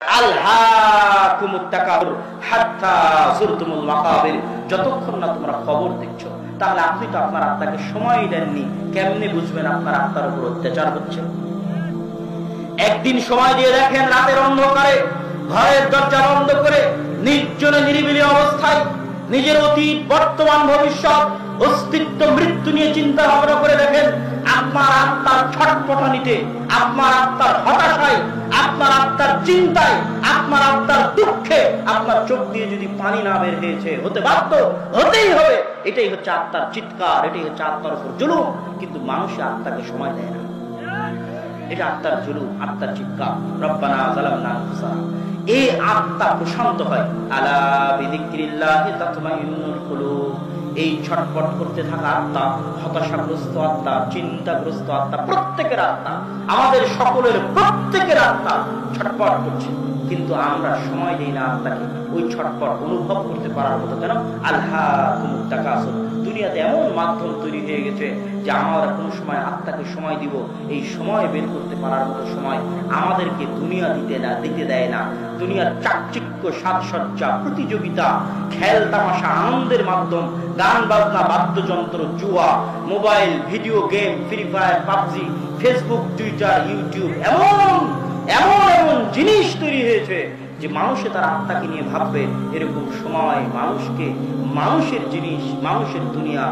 আলহাকুমুত তাকাসুর হাত্তা যুরতুমুল মাকাবির, যতক্ষণ না তোমরা খবর দেখছো। তাহলে আপনি তো আপনার আত্মাকে সময় দেননি, কেমনে বুঝবেন আপনার আত্মার উপর অত্যাচার হচ্ছে? একদিন সময় দিয়ে দেখেন, রাতের অন্ধকারে ঘরের দরজা বন্ধ করে নির্জনে নিরিবিলি অবস্থায় নিজের অতীত, বর্তমান, ভবিষ্যৎ, অস্তিত্ব, মৃত্যু নিয়ে চিন্তা ভাবনা করে দেখেন। আপনার আত্মার ছটফটানিতে, আপনার আত্মার হতাশায়, আপনার আত্মার চিন্তায়, আপনার আত্মার দুঃখে আপনার চোখ দিয়ে যদি পানি না বের হয়েছে, হতে বাধ্য, হতেই হবে। এটাই হচ্ছে আত্মার চিৎকার, এটাই হচ্ছে আত্মার উপর জুলুম। কিন্তু মানুষের আত্মাকে সময় দেয় না। এটা আত্মার জুলুম, আত্মার চিৎকার। রব্বানা যালামনা আনফুসানা। এই আত্মা প্রশান্ত হয়। আলা বিযিকরিল্লাহি তাতমাইন্নুল কুলুব। এই ছটফট করতে থাকা আত্মা, হতাশাগ্রস্ত আত্মা, চিন্তাগ্রস্ত আত্মা, প্রত্যেকের আত্মা, আমাদের সকলের প্রত্যেকের আত্মা ছটফট করছে, কিন্তু আমরা সময় দিই না আত্মাকে ওই ছটফট অনুভব করতে পারার মতো। কেন? আলহাকুমুত তাকাসুর। দুনিয়াতে এমন মাধ্যম তৈরি হয়ে গেছে যে আমরা কোনো সময় আত্মাকে সময় দিব, এই সময় বের করতে পারার মতো সময় আমাদেরকে দুনিয়া দিতে দেয় না। দুনিয়ার চাকচিক্য, সাজসজ্জা, প্রতিযোগিতা, খেল তামাশা, আনন্দের মাধ্যম, গান বাজনা, বাদ্যযন্ত্র, জুয়া, mobile, video game, free fire, PUBG, Facebook, Twitter, YouTube, এমন এমন এমন জিনিস তৈরি হয়েছে যে মানুষে তার আত্মাকে নিয়ে ভাববে, এরকম সময় মানুষকে মানুষের জিনিস, মানুষের দুনিয়া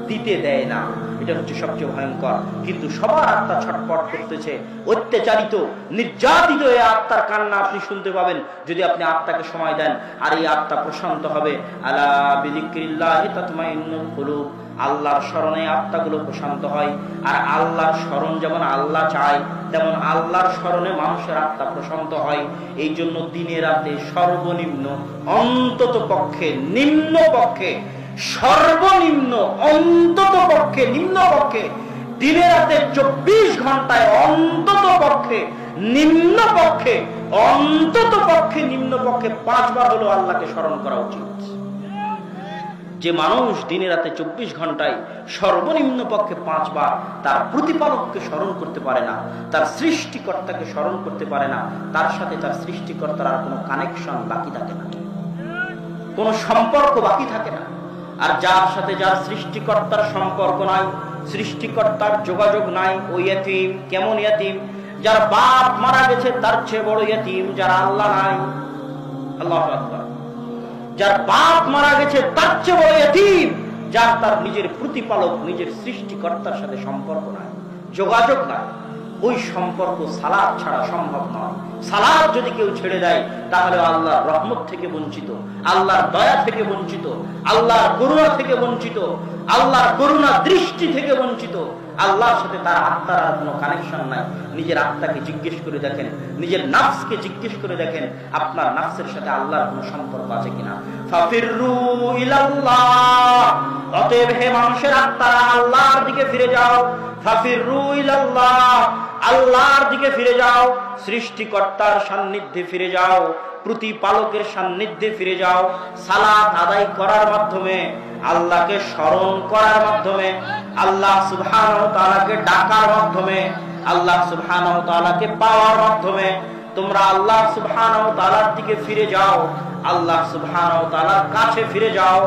দিতে দেয় না। এটা হচ্ছে সবচেয়ে ভয়ঙ্কর। কিন্তু সবার আত্মা ছটফট করতেছে, অত্যাচারিত, নির্যাতিত। এই আত্মার কান্না আপনি শুনতে পাবেন যদি আপনি আত্মাকে সময় দেন। আর এই আত্মা প্রশান্ত হবে। আলা বিযিকরিল্লাহি তাতমাইন্নুল কুলুব। আল্লাহর স্মরণে আত্মাগুলো প্রশান্ত হয়। আর আল্লাহর স্মরণ যেমন আল্লাহ চায়, তেমন আল্লাহর স্মরণে মানুষের আত্মা প্রশান্ত হয়। এই জন্য দিনে রাতে সর্বনিম্ন, অন্তত পক্ষে, নিম্ন পক্ষে, সর্বনিম্ন, অন্তত পক্ষে, নিম্ন পক্ষে, দিনে রাতে 24 ঘন্টায় অন্তত পক্ষে, নিম্ন পক্ষে, অন্তত পক্ষে, নিম্ন পক্ষে 5 বার হলো আল্লাহকে স্মরণ করা উচিত। যে মানুষ দিনে রাতে 24 ঘন্টায় সর্বনিম্ন পক্ষে 5 বার তার প্রতিপালককে স্মরণ করতে পারে না, তার সৃষ্টিকর্তাকে স্মরণ করতে পারে না, তার সাথে তার সৃষ্টিকর্তার আর কোনো কানেকশন বাকি থাকে না, কোনো সম্পর্ক বাকি থাকে না। আর যার সাথে যার সৃষ্টিকর্তার সম্পর্ক নাই, সৃষ্টিকর্তার যোগাযোগ নাই, ওই ইয়তীম। কেমন ইয়তীম? যার বাপ মারা গেছে তার চেয়ে বড় ইয়তীম যার আল্লাহ নাই। আল্লাহু আকবার। যার বাপ মারা গেছে তার চেয়ে বড় ইয়তীম যার তার নিজের প্রতিপালক, নিজের সৃষ্টিকর্তার সাথে সম্পর্ক নাই, যোগাযোগ নাই। ওই সম্পর্ক সালাত ছাড়া সম্ভব নয়। সালাত যদি কেউ ছেড়ে দেয় তাহলে আল্লাহর রহমত থেকে বঞ্চিত, আল্লাহর দয়া থেকে বঞ্চিত, আল্লাহর করুণা থেকে বঞ্চিত, আল্লাহর করুণা দৃষ্টি থেকে বঞ্চিত। আল্লাহর সাথে তার আত্মার আর কোনো কানেকশন নাই। নিজের আত্মাকে জিজ্ঞেস করে দেখেন, নিজের নাফসকে জিজ্ঞেস করে দেখেন, আপনার নাফসের সাথে আল্লাহর কোনো সম্পর্ক আছে কিনা। ফাফিরু ইলাল্লাহ। অতএব হে মানুষের আত্মারা, আল্লাহর দিকে ফিরে যাও। ফাফিরু ইলাল্লাহ। আল্লাহর দিকে ফিরে যাও, সৃষ্টিকর্তার সান্নিধ্যে ফিরে যাও, প্রতিপালকের সান্নিধ্যে ফিরে যাও। সালাত আদায় করার মাধ্যমে, আল্লাহকে স্মরণ করার মাধ্যমে, আল্লাহ সুবহানাহু ওয়া তাআলাকে ডাকার মাধ্যমে, আল্লাহ সুবহানাহু ওয়া তাআলাকে পাওয়ার মাধ্যমে তোমরা আল্লাহ সুবহানাহু ওয়া তাআলার দিকে ফিরে যাও, আল্লাহ সুবহানাহু ওয়া তাআলার কাছে ফিরে যাও।